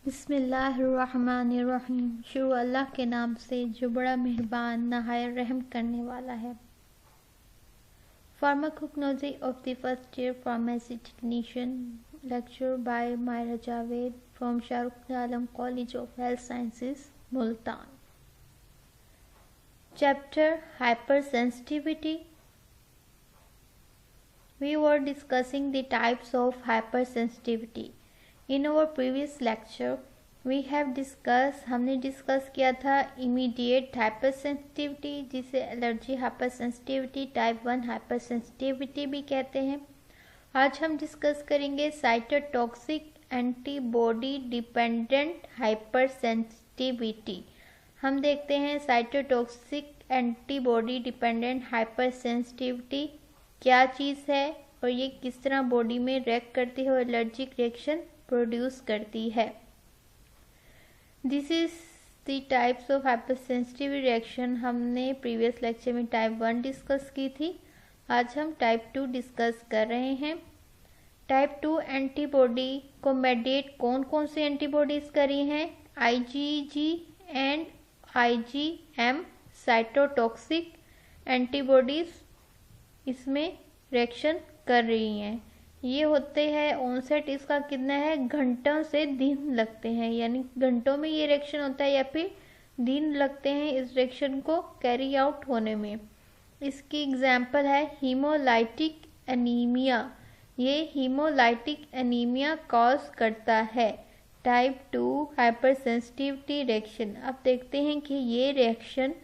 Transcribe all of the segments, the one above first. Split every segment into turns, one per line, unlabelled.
बिस्मिल्लाहिर्रहमानिर्रहीम। शुरू अल्लाह के नाम से जो बड़ा मेहरबान नहायत रहम करने वाला है। Pharmacognosy of the first year pharmacy technician, lecture by Maira Javed from Shahrukh Alam college of health sciences, Multan. Chapter hypersensitivity. We were discussing the types of hypersensitivity. In our previous lecture, हमने डिस्कस किया था इमीडिएट हाइपरसेंसिटिविटी, जिसे एलर्जी हाइपरसेंसिटिविटी, टाइप 1 हाइपरसेंसिटिविटी भी कहते हैं। आज हम discuss करेंगे साइटोटॉक्सिक एंटीबॉडी डिपेंडेंट हाइपरसेंसिटिविटी। हम देखते हैं साइटोटॉक्सिक एंटीबॉडी डिपेंडेंट हाइपरसेंसिटिविटी क्या चीज़ है और ये किस तरह बॉडी में रिएक्ट करती है और एलर्जिक रिएक्शन प्रोड्यूस करती है। This is the types of hypersensitive reaction. हमने प्रीवियस लेक्चर में टाइप 1 डिस्कस की थी, आज हम टाइप 2 डिस्कस कर रहे हैं। टाइप 2 एंटीबॉडी को मेडिएट कौन कौन सी एंटीबॉडीज करी हैं? IgG and IgM cytotoxic antibodies इसमें रिएक्शन कर रही हैं। ये होते हैं ऑनसेट इसका कितना है, घंटों से दिन लगते हैं, यानी घंटों में ये रिएक्शन होता है या फिर दिन लगते हैं इस रिएक्शन को कैरी आउट होने में। इसकी एग्जांपल है हीमोलाइटिक एनीमिया। ये हीमोलाइटिक एनीमिया कॉज करता है टाइप 2 हाइपरसेंसिटिविटी रिएक्शन। अब देखते हैं कि ये रिएक्शन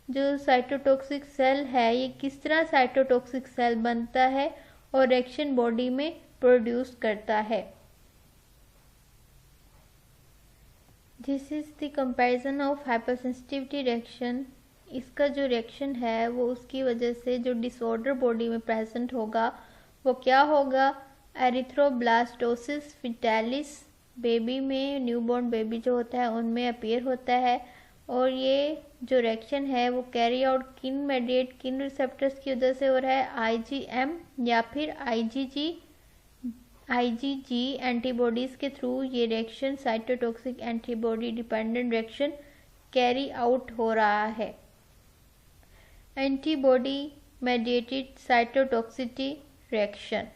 जो साइटोटॉक्सिक सेल है, ये किस तरह साइटोटॉक्सिक सेल बनता है और रिएक्शन बॉडी में प्रोड्यूस करता है। This is the comparison of hypersensitivity reaction. इसका जो रिएक्शन है वो उसकी वजह से जो डिसऑर्डर बॉडी में प्रेजेंट होगा वो क्या होगा, एरिथ्रोब्लास्टोसिस फिटालिस बेबी में, न्यूबॉर्न बेबी जो होता है उनमें अपीयर होता है। और ये जो रिएक्शन है वो कैरी आउट किन मेडिएट किन रिसेप्टर्स की वजह से हो रहा है, आईजीएम या फिर आईजीजी एंटीबॉडीज के थ्रू ये reaction cytotoxic antibody dependent reaction carry out हो रहा है। Antibody mediated cytotoxicity reaction.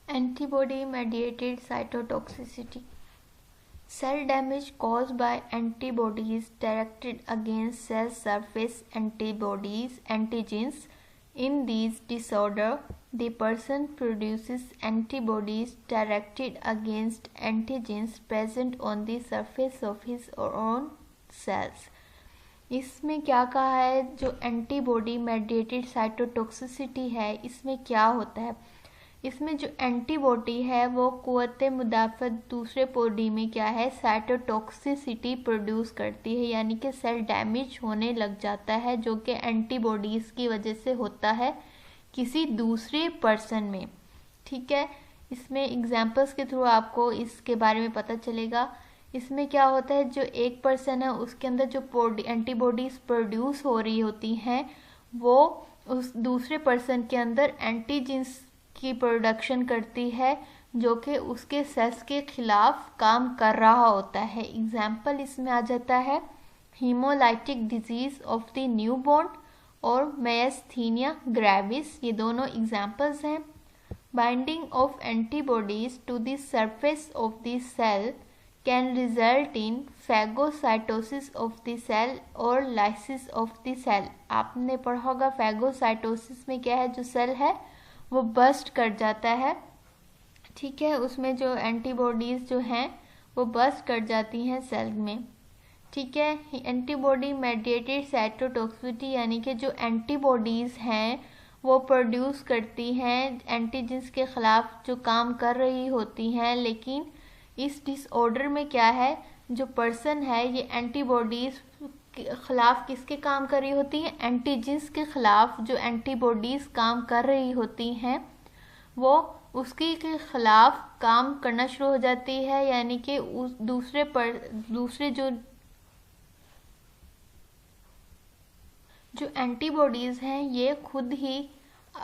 Antibody mediated cytotoxicity, cell damage caused by antibodies directed against cell surface antigens. In these disorder, the person produces antibodies directed against antigens present on the surface of his or own cells. इसमें क्या कहा है, जो antibody mediated cytotoxicity है इसमें क्या होता है, इसमें जो एंटीबॉडी है वो क़ुव्वत मुदाफ़त दूसरे बॉडी में क्या है, साइटोटॉक्सिसिटी प्रोड्यूस करती है, यानी कि सेल डैमेज होने लग जाता है जो कि एंटीबॉडीज़ की वजह से होता है किसी दूसरे पर्सन में। ठीक है, इसमें एग्जांपल्स के थ्रू आपको इसके बारे में पता चलेगा। इसमें क्या होता है, जो एक पर्सन है उसके अंदर जो एंटीबॉडीज़ प्रोड्यूस हो रही होती हैं वो उस दूसरे पर्सन के अंदर एंटीजेंस की प्रोडक्शन करती है जो कि उसके सेल्स के खिलाफ काम कर रहा होता है। एग्जाम्पल इसमें आ जाता है haemolytic disease of the newborn और मायस्थीनिया ग्रेविस, ये दोनों एग्जाम्पल्स हैं। Binding of antibodies to the surface of the cell can result in phagocytosis of the cell और लाइसिस ऑफ द सेल। आपने पढ़ा होगा फैगोसाइटोसिस में क्या है, जो सेल है वो बस्ट कर जाता है। ठीक है, उसमें जो एंटीबॉडीज़ जो हैं वो बस्ट कर जाती हैं सेल में। ठीक है, एंटीबॉडी मेडिएटेड साइटोटॉक्सिसिटी यानी कि जो एंटीबॉडीज़ हैं वो प्रोड्यूस करती हैं एंटीजेंस के ख़िलाफ़ जो काम कर रही होती हैं, लेकिन इस डिसऑर्डर में क्या है, जो पर्सन है ये एंटीबॉडीज़ खिलाफ किसके काम कर रही होती हैं, एंटीजेंस के खिलाफ जो एंटीबॉडीज़ काम कर रही होती हैं वो उसके खिलाफ काम करना शुरू हो जाती है, यानी कि उस दूसरे जो एंटीबॉडीज़ हैं ये खुद ही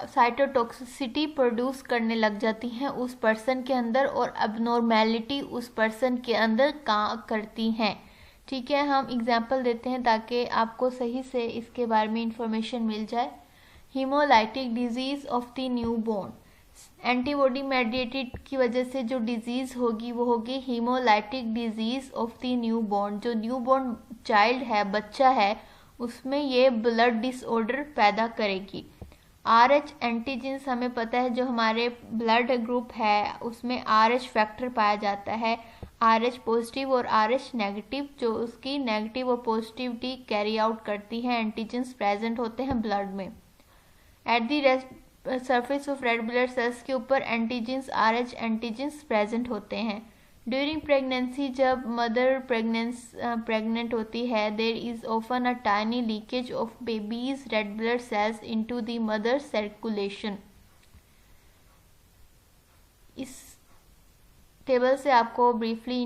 साइटोटॉक्सिसिटी प्रोड्यूस करने लग जाती हैं उस पर्सन के अंदर और अबनॉर्मेलिटी उस पर्सन के अंदर काम करती हैं। ठीक है, हम एग्जांपल देते हैं ताकि आपको सही से इसके बारे में इंफॉर्मेशन मिल जाए। Haemolytic disease of the newborn, antibody mediated की वजह से जो डिजीज़ होगी वो होगी haemolytic disease of the newborn. जो न्यूबॉर्न चाइल्ड है, बच्चा है, उसमें ये ब्लड डिसऑर्डर पैदा करेगी। RH एंटीजेंस हमें पता है जो हमारे ब्लड ग्रुप है उसमें RH फैक्टर पाया जाता है। RH पॉजिटिव और RH नेगेटिव, जो उसकी नेगेटिव और पॉजिटिविटी कैरी आउट करती हैं, एंटीजेंस प्रेजेंट होते हैं ब्लड में। At the surface of red blood cells के ऊपर एंटीजेंस RH एंटीजेंस प्रेजेंट होते हैं। ड्यूरिंग प्रेगनेंसी, जब मदर प्रेग्नेंट होती है, there is often a tiny leakage of baby's red blood cells into the mother circulation. इस table से आपको ब्रीफली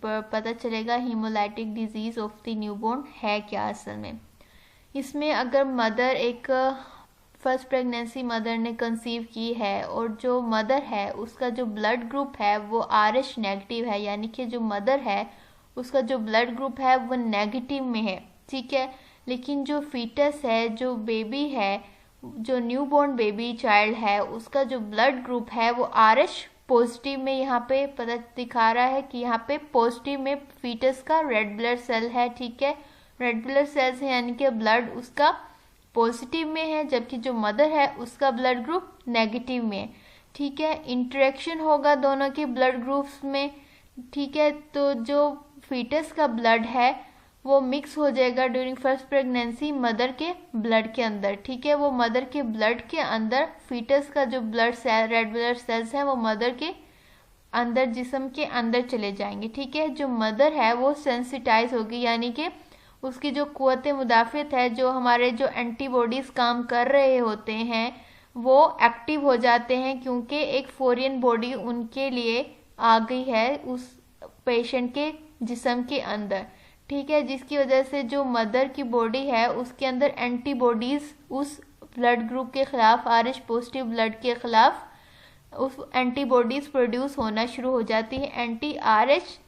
पता चलेगा haemolytic disease of the newborn है क्या असल में। इसमें अगर मदर एक फर्स्ट प्रेगनेंसी मदर ने कंसीव की है और जो मदर है उसका जो ब्लड ग्रुप है वो RH नेगेटिव है, यानी कि जो मदर है उसका जो ब्लड ग्रुप है वो नेगेटिव में है। ठीक है, लेकिन जो फीटस है, जो बेबी है, जो न्यूबॉर्न बेबी चाइल्ड है, उसका जो ब्लड ग्रुप है वो RH पॉजिटिव में यहाँ पे पता दिखा रहा है कि यहाँ पे पॉजिटिव में फीटस का रेड ब्लड सेल है। ठीक है, रेड ब्लड सेल्स है यानी कि ब्लड उसका पॉजिटिव में है, जबकि जो मदर है उसका ब्लड ग्रुप नेगेटिव में है। ठीक है, इंटरेक्शन होगा दोनों के ब्लड ग्रुप्स में। ठीक है, तो जो फीटस का ब्लड है वो मिक्स हो जाएगा ड्यूरिंग फर्स्ट प्रेगनेंसी मदर के ब्लड के अंदर। ठीक है, वो मदर के ब्लड के अंदर फीटस का जो blood cell, red blood cells हैं, वो मदर के अंदर, जिस्म के अंदर चले जाएंगे। ठीक है, जो मदर है वो सेंसिटाइज होगी, यानी कि उसकी जो कुव्वत मुदाफ़ियत है, जो हमारे जो एंटीबॉडीज़ काम कर रहे होते हैं वो एक्टिव हो जाते हैं, क्योंकि एक फॉरेन बॉडी उनके लिए आ गई है उस पेशेंट के जिस्म के अंदर। ठीक है, जिसकी वजह से जो मदर की बॉडी है उसके अंदर एंटीबॉडीज़ उस ब्लड ग्रुप के ख़िलाफ़, RH पॉजिटिव ब्लड के ख़िलाफ़ उस एंटीबॉडीज़ प्रोड्यूस होना शुरू हो जाती है। RH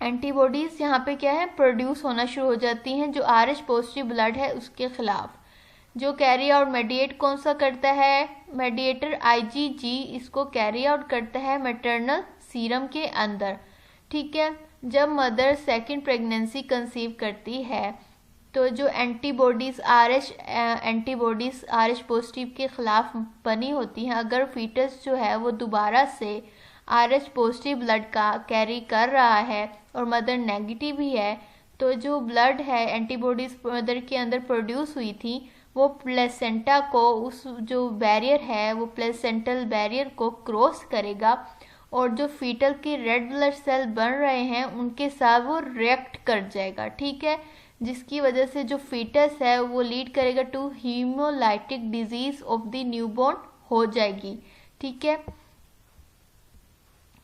एंटीबॉडीज़ यहाँ पे क्या है, प्रोड्यूस होना शुरू हो जाती हैं जो RH पॉजिटिव ब्लड है उसके खिलाफ। जो कैरी आउट मेडिएट कौन सा करता है, मेडिएटर IgG इसको कैरी आउट करता है मैटरनल सीरम के अंदर। ठीक है, जब मदर सेकंड प्रेगनेंसी कंसीव करती है तो जो एंटीबॉडीज़ RH पॉजिटिव के खिलाफ बनी होती हैं, अगर फीटस जो है वो दोबारा से RH पॉजिटिव ब्लड का कैरी कर रहा है और मदर नेगेटिव ही है, तो जो ब्लड है एंटीबॉडीज़ मदर के अंदर प्रोड्यूस हुई थी वो प्लेसेंटा को, उस जो बैरियर है वो प्लेसेंटल बैरियर को क्रॉस करेगा और जो फीटल के रेड ब्लड सेल बन रहे हैं उनके साथ वो रिएक्ट कर जाएगा। ठीक है, जिसकी वजह से जो फीटस है वो लीड करेगा to haemolytic disease of the newborn हो जाएगी। ठीक है,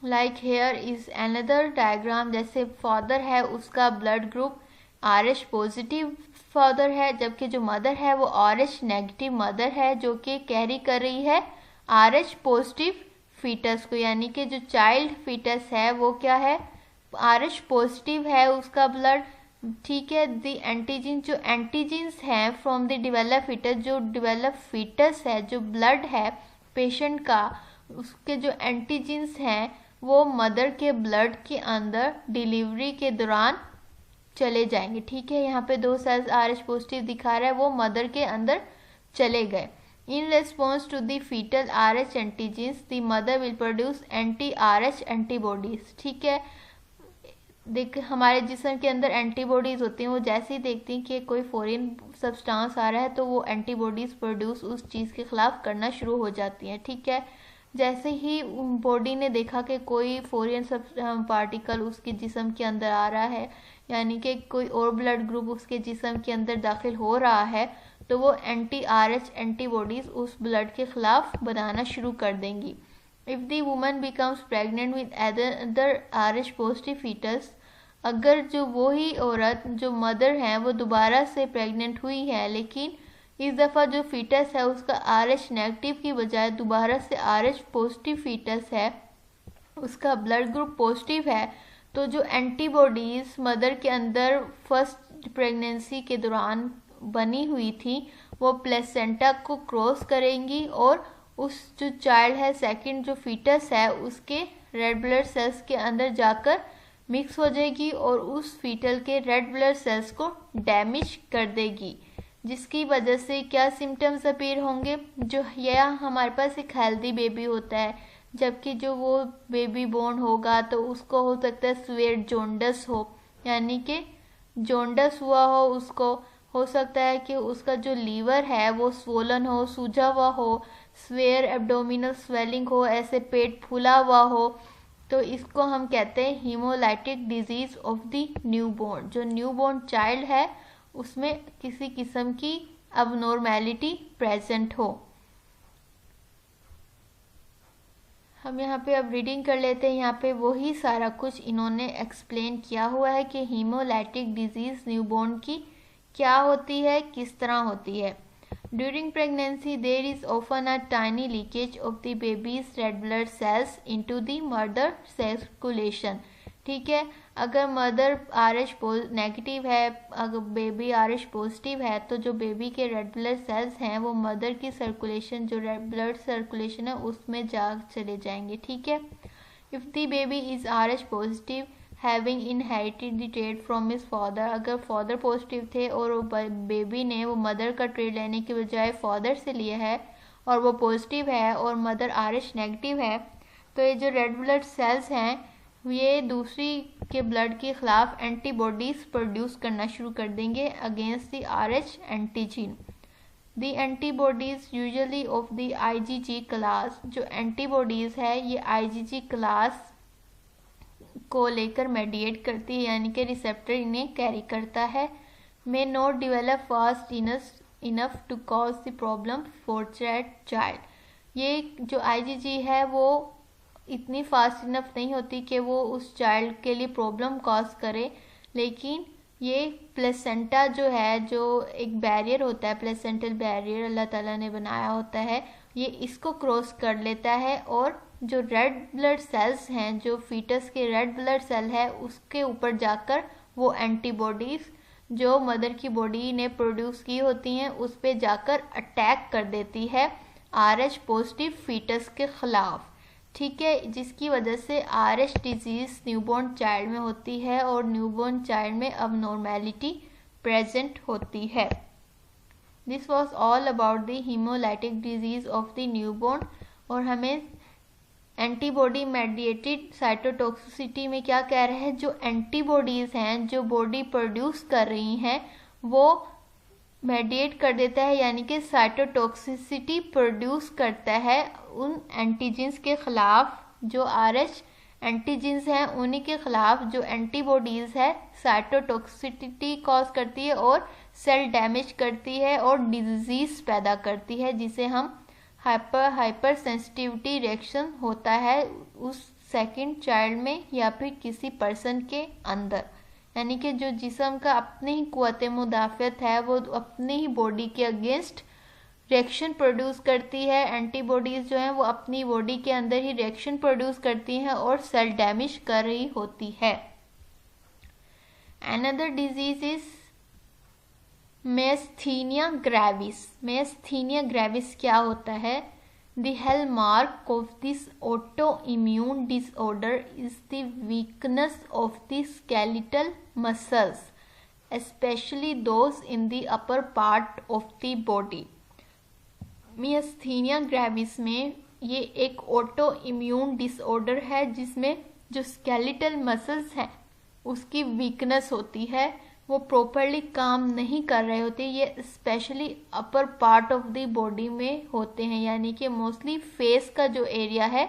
like here is another diagram, जैसे फादर है उसका blood group RH positive father है, जबकि जो मदर है वो RH नेगेटिव मदर है जो कि कैरी कर रही है RH पॉजिटिव फीटस को, यानी कि जो चाइल्ड फीटस है वो क्या है, RH पॉजिटिव है उसका ब्लड। ठीक है, द एंटीजन, जो एंटीजेंस हैं फ्रॉम द डेवलप फीटस, जो डेवलप फीटस है, जो ब्लड है पेशेंट का, उसके जो एंटीजेंस हैं वो मदर के ब्लड के अंदर डिलीवरी के दौरान चले जाएंगे। ठीक है, यहाँ पे 2 सेल्स RH पॉजिटिव दिखा रहा है, वो मदर के अंदर चले गए। In response to the foetal RH antigens the mother will produce anti-RH antibodies. ठीक है, देख हमारे जिस्म के अंदर एंटीबॉडीज होती हैं, वो जैसे ही देखती हैं कि कोई फॉरेन सब्सटेंस आ रहा है तो वो एंटीबॉडीज प्रोड्यूस उस चीज़ के खिलाफ करना शुरू हो जाती हैं। ठीक है, जैसे ही बॉडी ने देखा कि कोई फॉरेन पार्टिकल उसके जिस्म के अंदर आ रहा है, यानी कि कोई और ब्लड ग्रुप उसके जिस्म के अंदर दाखिल हो रहा है, तो वो anti-RH एंटीबॉडीज़ उस ब्लड के खिलाफ बनाना शुरू कर देंगी। If the woman becomes pregnant with other RH positive foetus, अगर जो वही औरत जो मदर है वो दोबारा से प्रेग्नेंट हुई है लेकिन इस दफ़ा जो फीटस है उसका RH नेगेटिव की बजाय दोबारा से RH पॉजिटिव फीटस है, उसका ब्लड ग्रुप पॉजिटिव है, तो जो एंटीबॉडीज़ मदर के अंदर फर्स्ट प्रेगनेंसी के दौरान बनी हुई थी वो प्लेसेंटा को क्रॉस करेंगी और उस जो चाइल्ड है सेकंड जो फीटस है उसके रेड ब्लड सेल्स के अंदर जाकर मिक्स हो जाएगी और उस फीटल के रेड ब्लड सेल्स को डैमेज कर देगी, जिसकी वजह से क्या सिम्टम्स अपीयर होंगे। जो यह हमारे पास एक हेल्दी बेबी होता है, जबकि जो वो बेबी बोर्न होगा तो उसको हो सकता है स्वेयर जॉन्डस हो, यानी कि जॉन्डस हुआ हो, उसको हो सकता है कि उसका जो लीवर है वो स्वोलन हो, सूजा हुआ हो, स्वेयर एब्डोमिनल स्वेलिंग हो, ऐसे पेट फूला हुआ हो, तो इसको हम कहते हैं haemolytic disease of the newborn. जो न्यूबॉर्न चाइल्ड है उसमें किसी किस्म की अबनॉर्मैलिटी प्रेजेंट हो। हम यहाँ पे अब रीडिंग कर लेते हैं। यहाँ पे वही सारा कुछ इन्होंने एक्सप्लेन किया हुआ है कि हीमोलाइटिक डिजीज न्यूबॉर्न की क्या होती है, किस तरह होती है। During pregnancy there is often a tiny leakage of the baby's red blood cells into the mother circulation. ठीक है, अगर मदर RH नेगेटिव है, अगर बेबी RH पॉजिटिव है, तो जो बेबी के रेड ब्लड सेल्स हैं वो मदर की सर्कुलेशन, जो रेड ब्लड सर्कुलेशन है उसमें जा चले जाएंगे। ठीक है, if the baby is RH positive having inherited the trait from his father, अगर फादर पॉजिटिव थे और वो बेबी ने वो मदर का ट्रेट लेने के बजाय फादर से लिया है और वो पॉजिटिव है और मदर RH नेगेटिव है, तो ये जो रेड ब्लड सेल्स हैं ये दूसरी के ब्लड के खिलाफ एंटीबॉडीज प्रोड्यूस करना शुरू कर देंगे against the RH antigen. The antibodies usually of the IgG class, जो एंटीबॉडीज है ये IgG क्लास को लेकर मेडिएट करती है, यानी कि रिसेप्टर इन्हें कैरी करता है। May not develop fast enough to cause the problem for that child. ये जो IgG है वो इतनी फास्ट इनफ नहीं होती कि वो उस चाइल्ड के लिए प्रॉब्लम कॉज करे, लेकिन ये प्लेसेंटा जो है, जो एक बैरियर होता है, प्लेसेंटल बैरियर अल्लाह ताला ने बनाया होता है, ये इसको क्रॉस कर लेता है और जो रेड ब्लड सेल्स हैं, जो फीटस के रेड ब्लड सेल है, उसके ऊपर जाकर वो एंटीबॉडीज जो मदर की बॉडी ने प्रोड्यूस की होती हैं उस पे जाकर अटैक कर देती है RH पॉजिटिव फीटस के खिलाफ। ठीक है, जिसकी वजह से RH डिजीज न्यूबॉर्न चाइल्ड में होती है और न्यूबॉर्न चाइल्ड में अबनॉर्मैलिटी प्रेजेंट होती है। This was all about the haemolytic disease of the newborn. और हमें एंटीबॉडी मेडिएटेड साइटोटॉक्सिसिटी में क्या कह रहे हैं, जो एंटीबॉडीज हैं जो बॉडी प्रोड्यूस कर रही हैं वो मेडिएट कर देता है, यानी कि साइटोटॉक्सिसिटी प्रोड्यूस करता है उन एंटीजेंस के खिलाफ, जो RH एंटीजेंस हैं उन्हीं के खिलाफ जो एंटीबॉडीज है साइटोटॉक्सिसिटी कॉज करती है और सेल डैमेज करती है और डिजीज पैदा करती है, जिसे हम हाइपर सेंसिटिविटी रिएक्शन होता है उस सेकंड चाइल्ड में या फिर किसी पर्सन के अंदर, यानी कि जो जिस्म का अपनी ही कुव्वत मुदाफ़त है वो अपनी ही बॉडी के अगेंस्ट रिएक्शन प्रोड्यूस करती है। एंटीबॉडीज़ जो हैं वो अपनी बॉडी के अंदर ही रिएक्शन प्रोड्यूस करती हैं और सेल डैमेज कर रही होती है। Another disease is myasthenia gravis. Myasthenia gravis क्या होता है? The hallmark of this autoimmune disorder is the weakness of the skeletal muscles, especially those in the upper part of the body. Myasthenia gravis में ये एक auto immune disorder है जिसमें जो skeletal muscles हैं उसकी वीकनेस होती है, वो प्रॉपरली काम नहीं कर रहे होते। ये specially upper part of the body में होते हैं, यानी कि मोस्टली फेस का जो एरिया है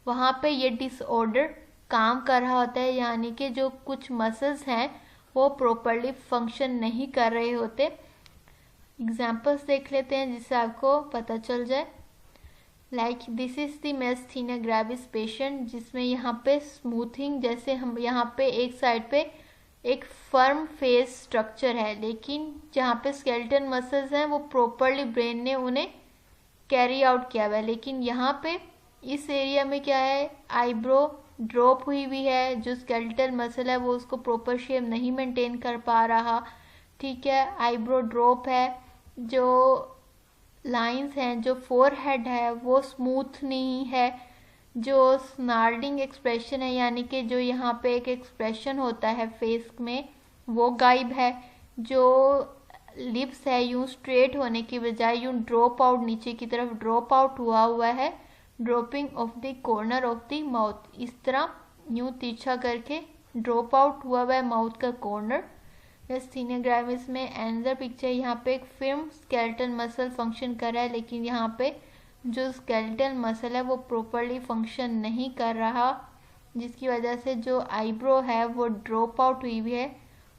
वहाँ पे ये डिसऑर्डर काम कर रहा होता है, यानी कि जो कुछ मसल्स हैं वो प्रॉपरली फंक्शन नहीं कर रहे होते। एग्जांपल्स देख लेते हैं जिससे आपको पता चल जाए। Like this is the myasthenia gravis patient, जिसमें यहाँ पे स्मूथिंग, जैसे हम यहाँ पे एक साइड पे एक फर्म फेस स्ट्रक्चर है, लेकिन जहाँ पे स्केलेटल मसल्स हैं वो प्रॉपरली ब्रेन ने उन्हें कैरी आउट किया हुआ है। लेकिन यहाँ पे इस एरिया में क्या है, आईब्रो ड्रॉप हुई हुई है, जो स्केलेटल मसल है वो उसको प्रॉपर शेप नहीं मेंटेन कर पा रहा। ठीक है, आईब्रो ड्रॉप है, जो लाइंस हैं, जो फोरहेड है वो स्मूथ नहीं है, जो स्नार्लिंग एक्सप्रेशन है यानी कि जो यहाँ पे एक एक्सप्रेशन होता है फेस में वो गायब है, जो लिप्स है यूं स्ट्रेट होने की बजाय यूं ड्रॉप आउट, नीचे की तरफ ड्रॉप आउट हुआ है, dropping of the corner of the mouth, इस तरह यूं तिरछा करके ड्रॉप आउट हुआ है माउथ का कॉर्नर। मिस्थेनिया ग्रेविस में एनदर पिक्चर, यहाँ पे एक फिल्म स्केलेटल मसल फंक्शन कर रहा है, लेकिन यहाँ पे जो स्केलेटल मसल है वो प्रॉपरली फंक्शन नहीं कर रहा, जिसकी वजह से जो आईब्रो है वो ड्रॉप आउट हुई हुई है।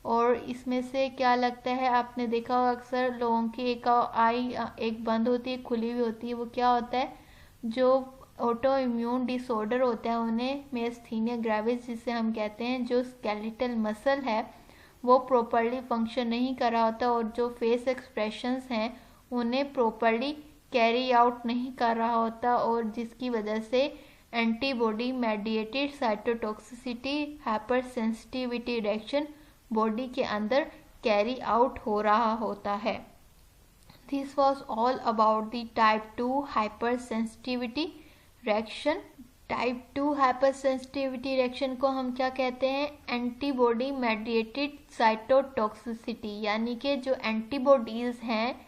और इसमें से क्या लगता है, आपने देखा होगा अक्सर लोगों की एक आई एक बंद होती है, खुली हुई होती है, वो क्या होता है, जो ऑटो इम्यून डिसऑर्डर होता है उन्हें मिस्थेनिया ग्रेविस जिसे हम कहते हैं, जो स्केलेटल मसल है वो प्रॉपरली फंक्शन नहीं कर रहा होता और जो फेस एक्सप्रेशंस हैं उन्हें प्रॉपरली कैरी आउट नहीं कर रहा होता, और जिसकी वजह से antibody mediated cytotoxicity hyper sensitivity reaction body के अंदर कैरी आउट हो रहा होता है। This was all about the type 2 hyper sensitivity reaction. Type 2 hyper sensitivity reaction को हम क्या कहते हैं, एंटीबॉडी मेडिएटेड साइटोटॉक्सिसिटी, यानी कि जो एंटीबॉडीज हैं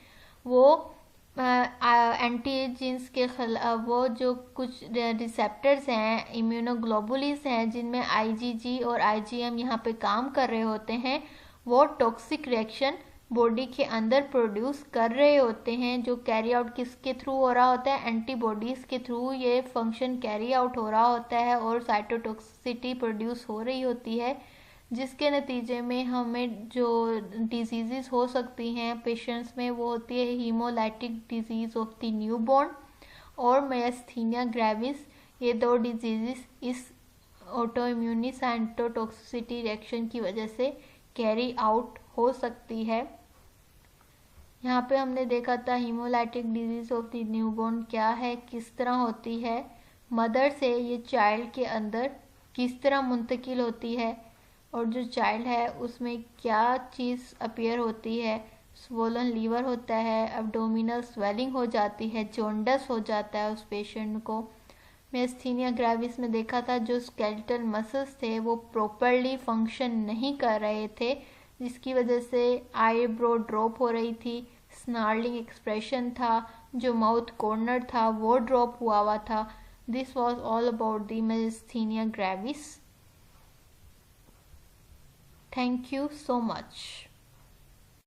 वो एंटीजेंस के खिलाफ, वो जो कुछ रिसेप्टर्स हैं, इम्यूनोग्लोबुलिन्स हैं जिनमें आईजीजी और आईजीएम यहाँ पे काम कर रहे होते हैं, वो टॉक्सिक रिएक्शन बॉडी के अंदर प्रोड्यूस कर रहे होते हैं, जो कैरी आउट किसके थ्रू हो रहा होता है, एंटीबॉडीज़ के थ्रू ये फंक्शन कैरी आउट हो रहा होता है और साइटोटॉक्सिसिटी प्रोड्यूस हो रही होती है, जिसके नतीजे में हमें जो डिजीज़ हो सकती हैं पेशेंट्स में वो होती है haemolytic disease of the newborn और मिस्थेनिया ग्रेविस। ये दो डिजीज़ इस ऑटोइम्यूनी साइटोटॉक्सिसिटी रिएक्शन की वजह से कैरी आउट हो सकती है। यहाँ पे हमने देखा था haemolytic disease of the newborn क्या है, किस तरह होती है, मदर से ये चाइल्ड के अंदर किस तरह मुंतकिल होती है, और जो चाइल्ड है उसमें क्या चीज़ अपीयर होती है, स्वोलन लीवर होता है, एब्डोमिनल स्वेलिंग हो जाती है, जॉन्डिस हो जाता है उस पेशेंट को। मिस्थेनिया ग्रेविस में देखा था जो स्केलेटल मसल्स थे वो प्रॉपरली फंक्शन नहीं कर रहे थे, जिसकी वजह से आईब्रो ड्रॉप हो रही थी, स्नार्लिंग एक्सप्रेशन था, जो माउथ कॉर्नर था वो ड्रॉप हुआ था। This was all about the myasthenia gravis. Thank you so much.